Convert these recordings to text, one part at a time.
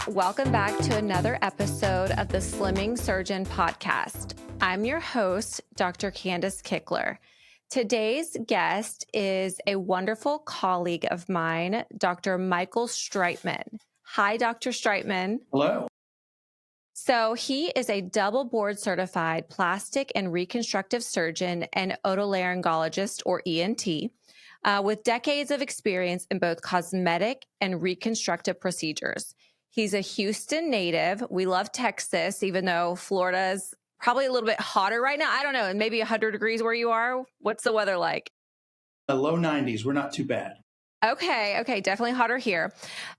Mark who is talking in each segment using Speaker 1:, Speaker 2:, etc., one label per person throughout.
Speaker 1: Welcome back to another episode of the Slimming Surgeon podcast. I'm your host, Dr. Kandace Kichler. Today's guest is a wonderful colleague of mine, Dr. Michael Streitmann. Hi, Dr. Streitmann.
Speaker 2: Hello.
Speaker 1: So he is a double board certified plastic and reconstructive surgeon and otolaryngologist, or ENT, with decades of experience in both cosmetic and reconstructive procedures. He's a Houston native. We love Texas, even though Florida is probably a little bit hotter right now. I don't know, maybe 100 degrees where you are. What's the weather like?
Speaker 2: Low 90s. We're not too bad.
Speaker 1: Okay, definitely hotter here.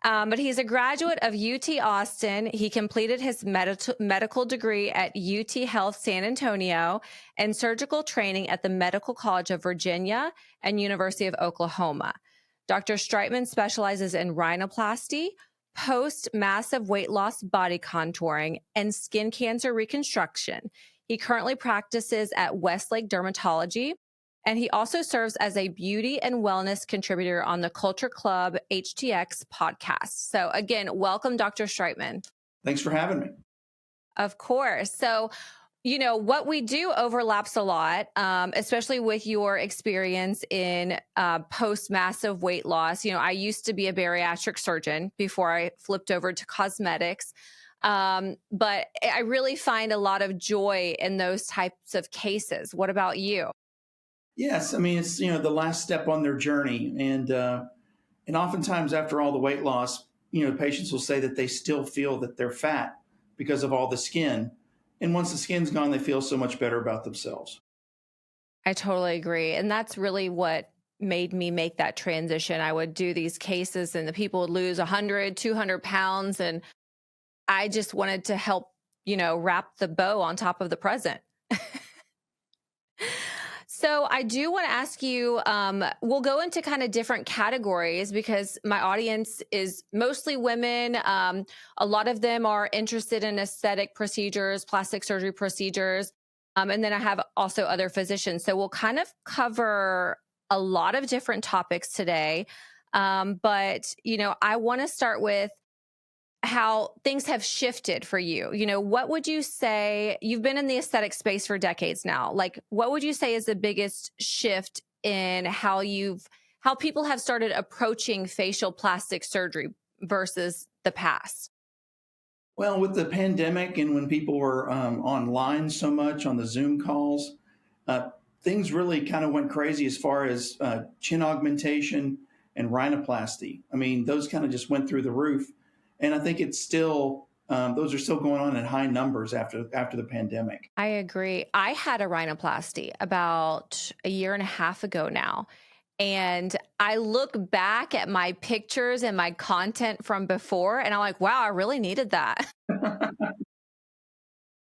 Speaker 1: But he's a graduate of UT Austin. He completed his medical degree at UT Health San Antonio and surgical training at the Medical College of Virginia and University of Oklahoma. Dr. Streitmann specializes in rhinoplasty, post-massive weight loss body contouring, and skin cancer reconstruction. He currently practices at Westlake Dermatology, and he also serves as a beauty and wellness contributor on the Culture Club HTX podcast. So again, welcome, Dr. Streitmann.
Speaker 2: Thanks for having me.
Speaker 1: Of course. So, what we do overlaps a lot, especially with your experience in post-massive weight loss. I used to be a bariatric surgeon before I flipped over to cosmetics. But I really find a lot of joy in those types of cases. What about you?
Speaker 2: Yes, it's the last step on their journey, and oftentimes after all the weight loss, patients will say that they still feel that they're fat because of all the skin, and once the skin's gone, they feel so much better about themselves.
Speaker 1: I totally agree, and that's really what made me make that transition. I would do these cases, and the people would lose 100, 200 pounds, and I just wanted to help, wrap the bow on top of the present. So I do want to ask you, we'll go into kind of different categories because my audience is mostly women. A lot of them are interested in aesthetic procedures, plastic surgery procedures. And then I have also other physicians. So we'll kind of cover a lot of different topics today. But I want to start with how things have shifted for you. What would you say? You've been in the aesthetic space for decades now. What would you say is the biggest shift in how people have started approaching facial plastic surgery versus the past?
Speaker 2: Well, with the pandemic and when people were online so much on the Zoom calls, things really kind of went crazy as far as chin augmentation and rhinoplasty. Those kind of just went through the roof. And I think it's still, those are still going on in high numbers after the pandemic.
Speaker 1: I agree. I had a rhinoplasty about a year and a half ago now. And I look back at my pictures and my content from before, and I'm like, wow, I really needed that.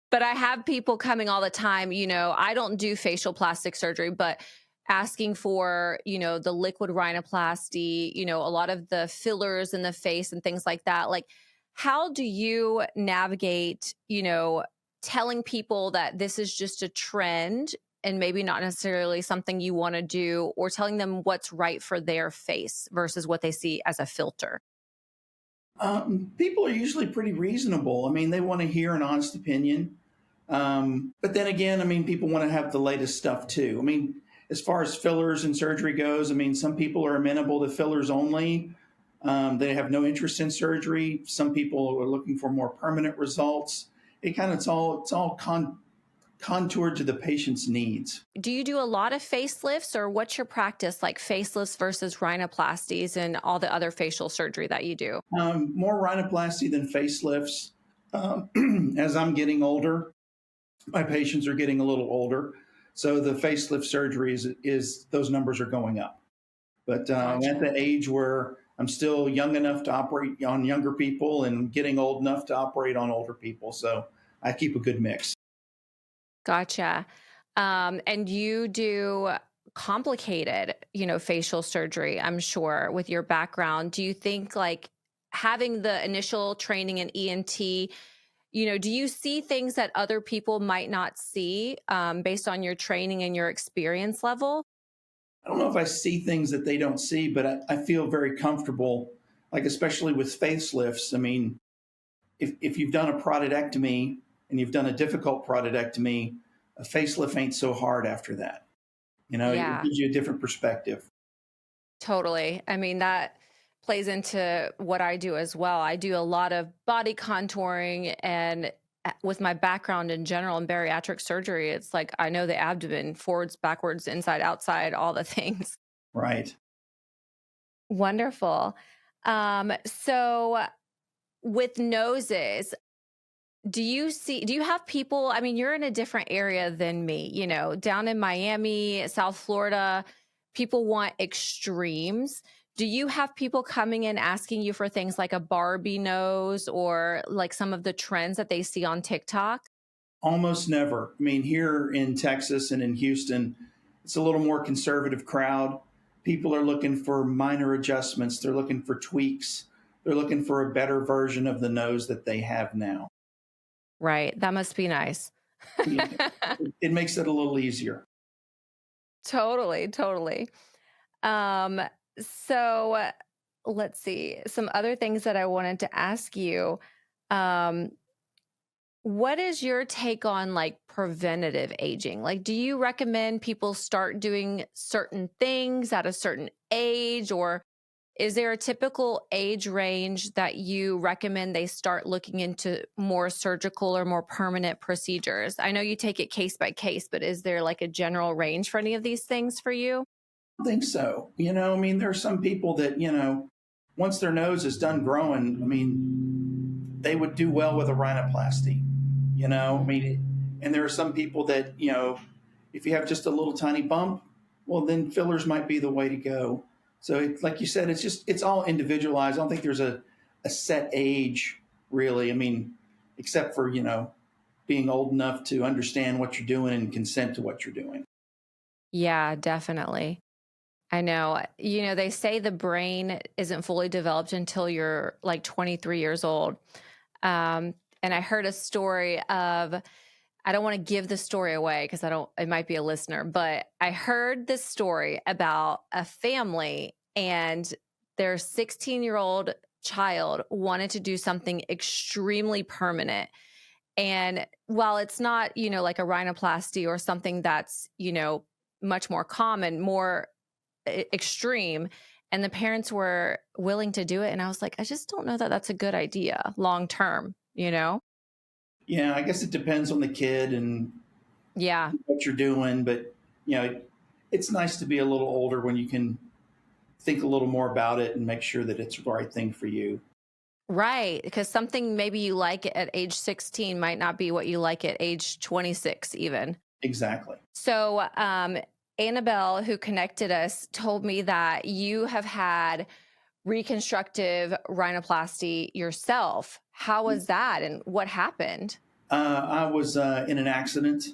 Speaker 1: But I have people coming all the time, I don't do facial plastic surgery, but asking for, the liquid rhinoplasty, a lot of the fillers in the face and things like that. How do you navigate, telling people that this is just a trend and maybe not necessarily something you want to do, or telling them what's right for their face versus what they see as a filter?
Speaker 2: People are usually pretty reasonable. They want to hear an honest opinion. But then again, people want to have the latest stuff too. As far as fillers and surgery goes, some people are amenable to fillers only. They have no interest in surgery. Some people are looking for more permanent results. It's all contoured to the patient's needs.
Speaker 1: Do you do a lot of facelifts, or what's your practice like, facelifts versus rhinoplasties and all the other facial surgery that you do?
Speaker 2: More rhinoplasty than facelifts. As I'm getting older, my patients are getting a little older. So the facelift surgery is those numbers are going up. But I'm at the age where I'm still young enough to operate on younger people and getting old enough to operate on older people. So I keep a good mix.
Speaker 1: Gotcha. And you do complicated, facial surgery, I'm sure, with your background. Do you think having the initial training in ENT, do you see things that other people might not see based on your training and your experience level?
Speaker 2: I don't know if I see things that they don't see, but I feel very comfortable, especially with facelifts. if you've done a prostatectomy and you've done a difficult prostatectomy, a facelift ain't so hard after that. It
Speaker 1: Yeah,
Speaker 2: gives you a different perspective.
Speaker 1: totally. I mean, that plays into what I do as well. I do a lot of body contouring, and with my background in general in bariatric surgery, it's like I know the abdomen forwards, backwards, inside, outside, all the things.
Speaker 2: Right.
Speaker 1: Wonderful. So with noses, do you have people, I mean, you're in a different area than me, down in Miami, South Florida, people want extremes. Do you have people coming in asking you for things like a Barbie nose or like some of the trends that they see on TikTok?
Speaker 2: Almost never. I mean, here in Texas and in Houston, it's a little more conservative crowd. People are looking for minor adjustments, they're looking for tweaks, they're looking for a better version of the nose that they have now.
Speaker 1: Right. That must be nice.
Speaker 2: Yeah, it makes it a little easier.
Speaker 1: Totally, totally. Um, so let's see. Some other things that I wanted to ask you. Um, what is your take on like preventative aging? Like, do you recommend people start doing certain things at a certain age, or is there a typical age range that you recommend they start looking into more surgical or more permanent procedures? I know you take it case by case, but is there like a general range for any of these things for you?
Speaker 2: I think so. I mean, there are some people that, once their nose is done growing, I mean, they would do well with a rhinoplasty, I mean, and there are some people that, if you have just a little tiny bump, well, then fillers might be the way to go. So, like you said, it's all individualized. I don't think there's a set age, really. I mean, except for, being old enough to understand what you're doing and consent to what you're doing.
Speaker 1: Yeah, definitely. I know. They say the brain isn't fully developed until you're like 23 years old. And I heard a story of, I don't want to give the story away because it might be a listener, but I heard this story about a family and their 16-year-old child wanted to do something extremely permanent. And while it's not, like a rhinoplasty or something that's, much more common, more extreme, and the parents were willing to do it, and I was like, I just don't know that that's a good idea long term.
Speaker 2: Yeah, I guess it depends on the kid and
Speaker 1: Yeah,
Speaker 2: what you're doing, but it's nice to be a little older when you can think a little more about it and make sure that it's the right thing for you.
Speaker 1: right, because something maybe you like at age 16 might not be what you like at age 26 even.
Speaker 2: Exactly.
Speaker 1: So Annabelle, who connected us, told me that you have had reconstructive rhinoplasty yourself. How was that and what happened?
Speaker 2: I was in an accident,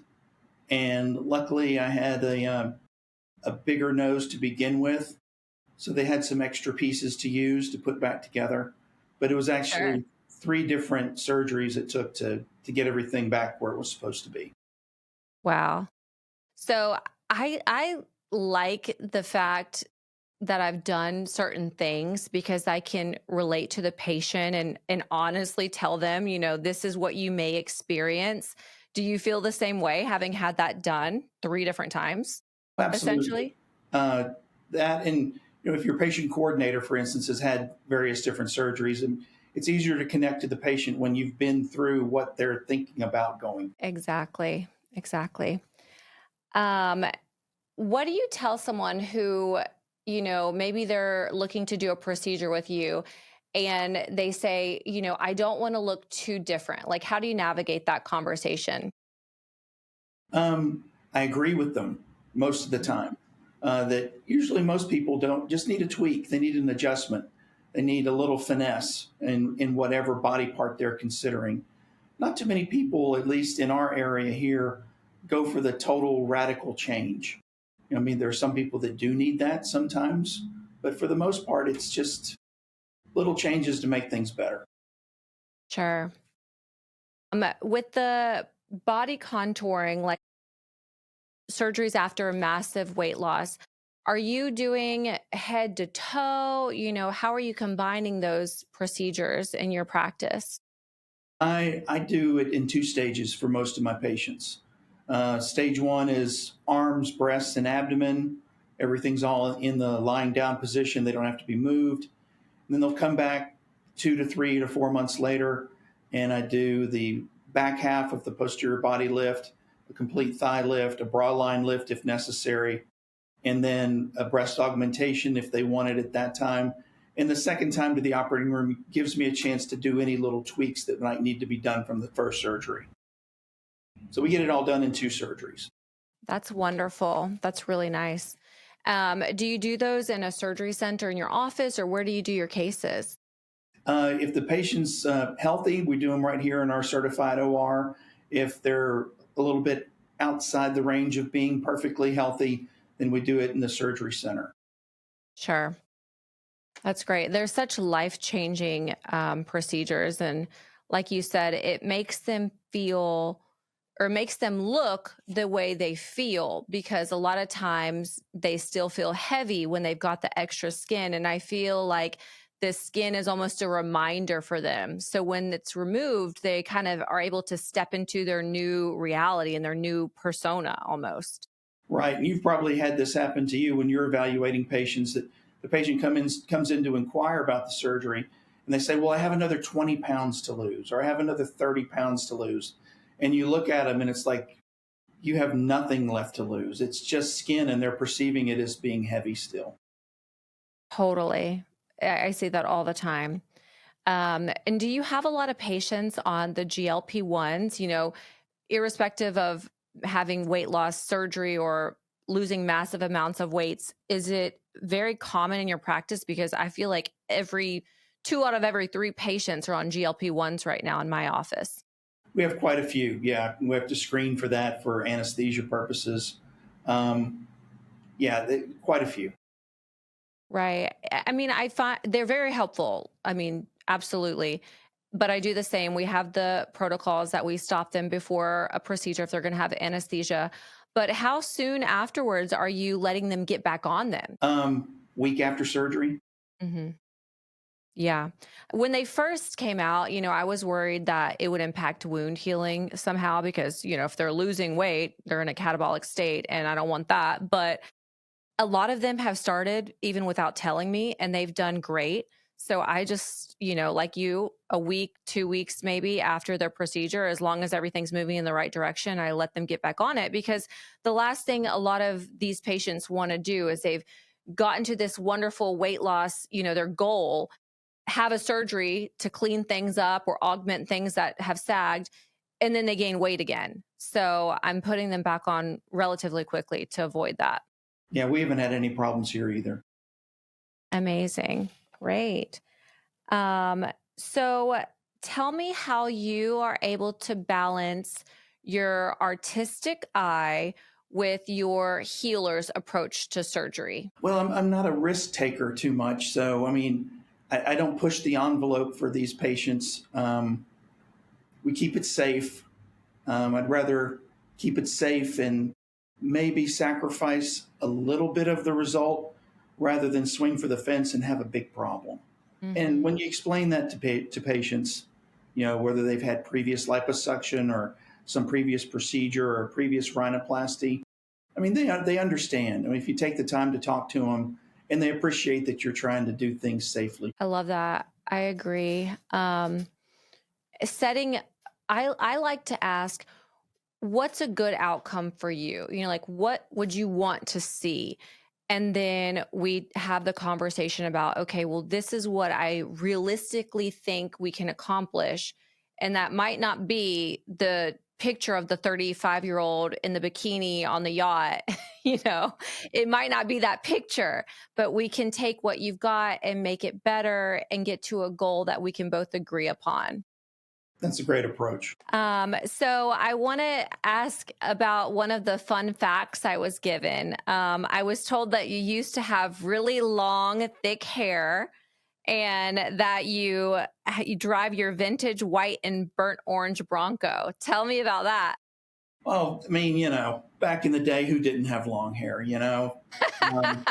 Speaker 2: and luckily I had a bigger nose to begin with, so they had some extra pieces to use to put back together. But it was
Speaker 1: Sure.
Speaker 2: actually three different surgeries it took to get everything back where it was supposed to be.
Speaker 1: Wow. So I like the fact that I've done certain things because I can relate to the patient and honestly tell them, this is what you may experience. Do you feel the same way having had that done 3 different times
Speaker 2: Absolutely.
Speaker 1: essentially?
Speaker 2: Uh, that and if your patient coordinator, for instance, has had various different surgeries, and it's easier to connect to the patient when you've been through what they're thinking about going.
Speaker 1: Exactly. Exactly. Um what do you tell someone who, maybe they're looking to do a procedure with you and they say, I don't want to look too different. Like, how do you navigate that conversation?
Speaker 2: I agree with them most of the time. That usually most people don't just need a tweak; they need an adjustment. They need a little finesse in whatever body part they're considering. Not too many people, at least in our area here, go for the total radical change. I mean, there are some people that do need that sometimes, but for the most part, it's just little changes to make things better.
Speaker 1: Sure. With the body contouring, like surgeries after a massive weight loss, are you doing head to toe? How are you combining those procedures in your practice?
Speaker 2: I do it in two stages for most of my patients. Stage one is arms, breasts, and abdomen. Everything's all in the lying down position. They don't have to be moved. And then they'll come back 2 to 3 to 4 months later, and I do the back half of the posterior body lift, a complete thigh lift, a bra line lift if necessary, and then a breast augmentation if they want it at that time. And the second time to the operating room gives me a chance to do any little tweaks that might need to be done from the first surgery. So we get it all done in two surgeries.
Speaker 1: That's wonderful. That's really nice. Do you do those in a surgery center in your office, or where do you do your cases?
Speaker 2: If the patient's healthy, we do them right here in our certified OR. If they're a little bit outside the range of being perfectly healthy, then we do it in the surgery center.
Speaker 1: Sure. That's great. There's such life-changing procedures. And like you said, it makes them feel or makes them look the way they feel, because a lot of times they still feel heavy when they've got the extra skin. And I feel like the skin is almost a reminder for them. So when it's removed, they kind of are able to step into their new reality and their new persona almost.
Speaker 2: Right. And you've probably had this happen to you when you're evaluating patients, that the patient comes in to inquire about the surgery, and they say, well, I have another 20 pounds to lose, or I have another 30 pounds to lose. And you look at them and it's like, you have nothing left to lose. It's just skin, and they're perceiving it as being heavy still.
Speaker 1: Totally. I see that all the time. And do you have a lot of patients on the GLP-1s, irrespective of having weight loss surgery or losing massive amounts of weights? Is it very common in your practice? Because I feel like every 2 out of every 3 patients are on GLP-1s right now in my office.
Speaker 2: We have quite a few. Yeah. We have to screen for that for anesthesia purposes. Um, quite a few.
Speaker 1: Right. I mean, I find they're very helpful. I mean, absolutely. But I do the same. We have the protocols that we stop them before a procedure if they're going to have anesthesia. But how soon afterwards are you letting them get back on them?
Speaker 2: Week after surgery.
Speaker 1: Hmm. Yeah. When they first came out, I was worried that it would impact wound healing somehow because, if they're losing weight, they're in a catabolic state and I don't want that. But a lot of them have started even without telling me, and they've done great. So I just, like you, a week, 2 weeks maybe after their procedure, as long as everything's moving in the right direction, I let them get back on it, because the last thing a lot of these patients want to do is they've gotten to this wonderful weight loss, their goal, have a surgery to clean things up or augment things that have sagged, and then they gain weight again. So I'm putting them back on relatively quickly to avoid that.
Speaker 2: Yeah, we haven't had any problems here either.
Speaker 1: Amazing. Great. Um, so tell me how you are able to balance your artistic eye with your healer's approach to surgery.
Speaker 2: Well, I'm not a risk taker too much. So, I mean, I don't push the envelope for these patients. We keep it safe. I'd rather keep it safe and maybe sacrifice a little bit of the result rather than swing for the fence and have a big problem. And
Speaker 1: Hmm.
Speaker 2: when you explain that to patients, whether they've had previous liposuction or some previous procedure or previous rhinoplasty, I mean, they understand. I mean, if you take the time to talk to them, and they appreciate that you're trying to do things safely.
Speaker 1: I love that. I agree. Setting, I like to ask, what's a good outcome for you? Like, what would you want to see? And then we have the conversation about, okay, well, this is what I realistically think we can accomplish. And that might not be the picture of the 35-year-old in the bikini on the yacht. you know, it might not be that picture, but we can take what you've got and make it better and get to a goal that we can both agree upon.
Speaker 2: That's a great approach.
Speaker 1: So I want to ask about one of the fun facts I was given. I was told that you used to have really long, thick hair, and that you drive your vintage white and burnt orange Bronco. Tell me about that.
Speaker 2: Well, I mean, back in the day, who didn't have long hair? Um,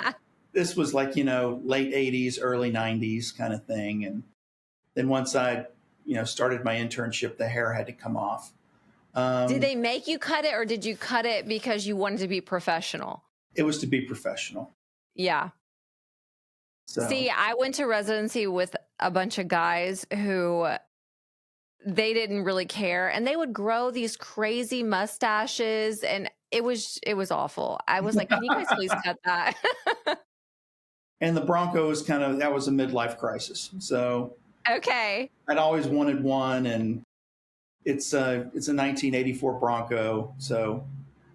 Speaker 2: this was like late '80s, early '90s kind of thing. And then once I started my internship, the hair had to come off.
Speaker 1: Did
Speaker 2: Um,
Speaker 1: they make you cut it or did you cut it because you wanted to be professional?
Speaker 2: it was to be professional.
Speaker 1: Yeah.
Speaker 2: So
Speaker 1: See, I went to residency with a bunch of guys who they didn't really care and they would grow these crazy mustaches and it was awful. I was like, "Can you guys please cut that?"
Speaker 2: and the Broncos that was a midlife crisis. So
Speaker 1: Okay.
Speaker 2: I'd always wanted one, and it's a 1984 Bronco. So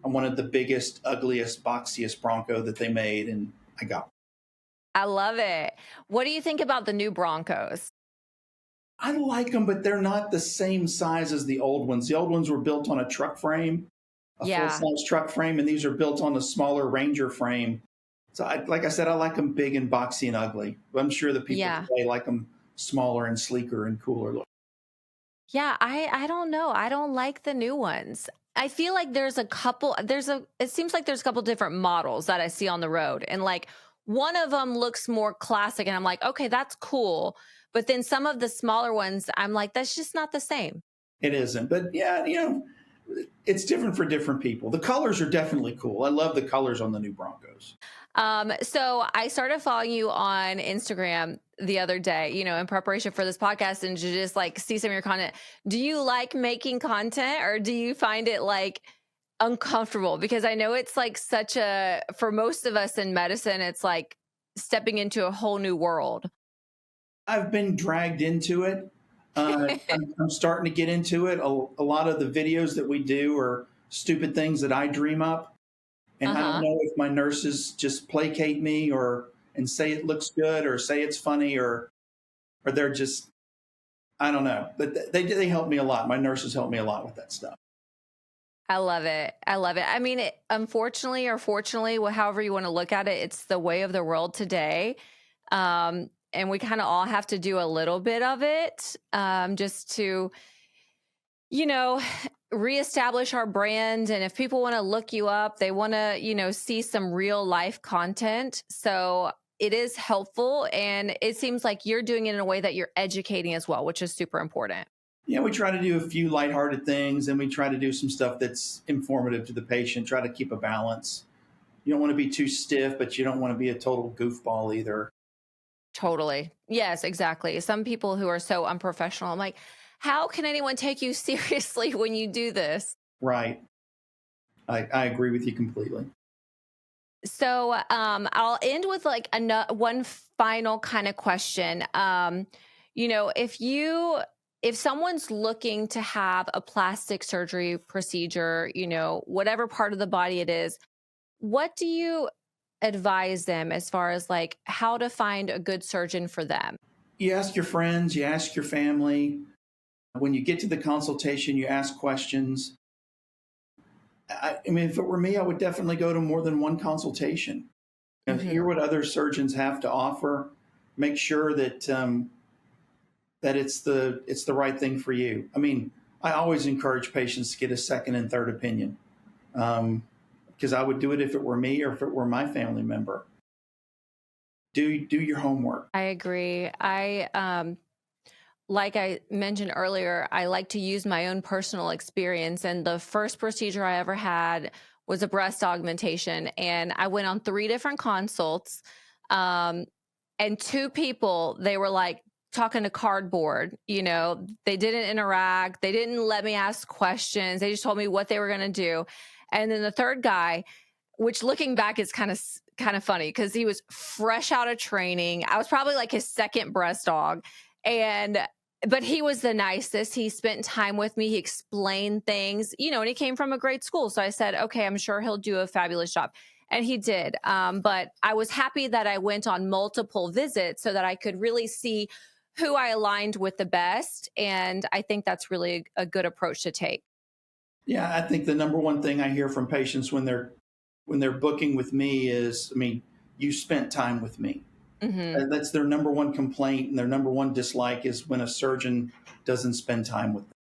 Speaker 2: I wanted the biggest, ugliest, boxiest Bronco that they made, and I got one.
Speaker 1: I love it. What do you think about the new Broncos?
Speaker 2: I like them, but they're not the same size as the old ones. The old ones were built on a truck frame, a full
Speaker 1: Yeah.
Speaker 2: size truck frame, and these are built on a smaller Ranger frame. So, like I said, I like them big and boxy and ugly. But I'm sure the people
Speaker 1: Yeah.
Speaker 2: today like them smaller and sleeker and cooler look.
Speaker 1: Yeah, I don't know. I don't like the new ones. I feel like it seems like there's a couple different models that I see on the road and like one of them looks more classic and I'm like, "Okay, that's cool." But then some of the smaller ones, I'm like, "That's just not the same."
Speaker 2: It isn't, but yeah, it's different for different people. The colors are definitely cool. I love the colors on the new Broncos.
Speaker 1: So I started following you on Instagram the other day, in preparation for this podcast and to just like see some of your content. Do you like making content or do you find it like uncomfortable? Because I know it's like for most of us in medicine, it's like stepping into a whole new world.
Speaker 2: I've been dragged into it. I'm starting to get into it. A lot of the videos that we do are stupid things that I dream up. And I don't
Speaker 1: Uh-huh.
Speaker 2: know if my nurses just placate me and say it looks good or say it's funny or they're just, I don't know. But they help me a lot. My nurses help me a lot with that stuff.
Speaker 1: I love it. I love it. I mean, unfortunately or fortunately, however you want to look at it, it's the way of the world today. And we kind of all have to do a little bit of it just to, you know, reestablish our brand. And if people want to look you up, they want to, see some real life content. So it is helpful. And it seems like you're doing it in a way that you're educating as well, which is super important.
Speaker 2: Yeah, we try to do a few lighthearted things and we try to do some stuff that's informative to the patient, try to keep a balance. You don't want to be too stiff, but you don't want to be a total goofball either.
Speaker 1: Totally. Yes, exactly. Some people who are so unprofessional, I'm like, how can anyone take you seriously when you do this?
Speaker 2: Right. I agree with you completely.
Speaker 1: So I'll end with like one final kind of question. If someone's looking to have a plastic surgery procedure, whatever part of the body it is, what do you advise them as far as like how to find a good surgeon for them?
Speaker 2: You ask your friends, you ask your family. When you get to the consultation, you ask questions. I mean, if it were me, I would definitely go to more than one consultation. Hear
Speaker 1: Hmm.
Speaker 2: what other surgeons have to offer. Make sure that it's the right thing for you. I mean, I always encourage patients to get a second and third opinion because I would do it if it were me or if it were my family member. Do your homework.
Speaker 1: I agree. Like I mentioned earlier, I like to use my own personal experience. And the first procedure I ever had was a breast augmentation. And I went on 3 different consults. Um, and 2 people, they were like talking to cardboard. They didn't interact, they didn't let me ask questions. They just told me what they were going to do. And then the third guy, which looking back is kind of funny because he was fresh out of training. I was probably like his second breast dog. And but he was the nicest. He spent time with me. He explained things, and he came from a great school. So I said, okay, I'm sure he'll do a fabulous job. And he did. But I was happy that I went on multiple visits so that I could really see who I aligned with the best. And I think that's really a good approach to take.
Speaker 2: Yeah, I think the number one thing I hear from patients when they're booking with me is, I mean, you spent time with me.
Speaker 1: Hmm.
Speaker 2: That's their number one complaint and their number one dislike is when a surgeon doesn't spend time with them.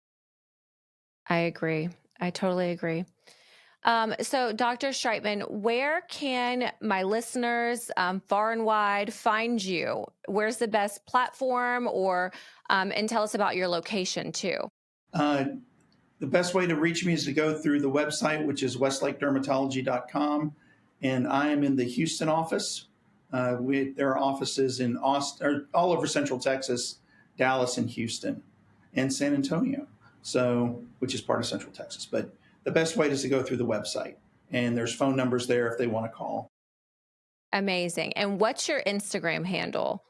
Speaker 1: I agree. I totally agree. So, Dr. Streitmann, where can my listeners far and wide find you? Where's the best platform or And tell us about your location too.
Speaker 2: Uh, the best way to reach me is to go through the website, which is westlakedermatology.com. And I am in the Houston office. There are offices in Austin, or all over Central Texas, Dallas, and Houston, and San Antonio, so which is part of Central Texas. But the best way is to go through the website, and there's phone numbers there if they want to call.
Speaker 1: Amazing. And what's your Instagram handle?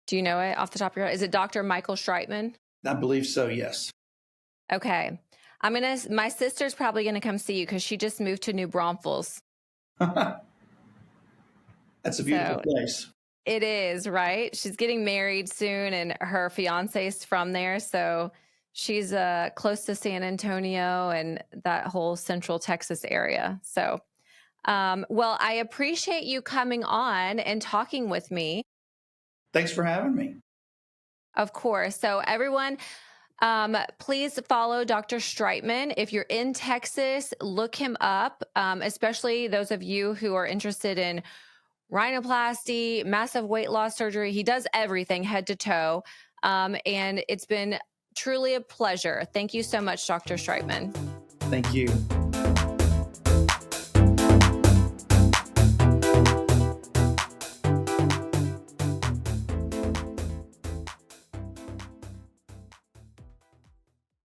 Speaker 1: Do you know it off the top of your head? Is it Dr. Michael Streitmann?
Speaker 2: I believe so, yes.
Speaker 1: Okay. My sister's probably gonna come see you because she just moved to New Braunfels.
Speaker 2: That's a beautiful
Speaker 1: So
Speaker 2: place.
Speaker 1: it is, right? She's getting married soon and her fiance's from there. So she's close to San Antonio and that whole central Texas area. So, well, I appreciate you coming on and talking with me.
Speaker 2: Thanks for having me.
Speaker 1: Of course. So, everyone, please follow Dr. Streitmann. If you're in Texas, look him up, especially those of you who are interested in rhinoplasty, massive weight loss surgery. He does everything head to toe. And it's been truly a pleasure. Thank you so much, Dr. Streitmann.
Speaker 2: Thank you.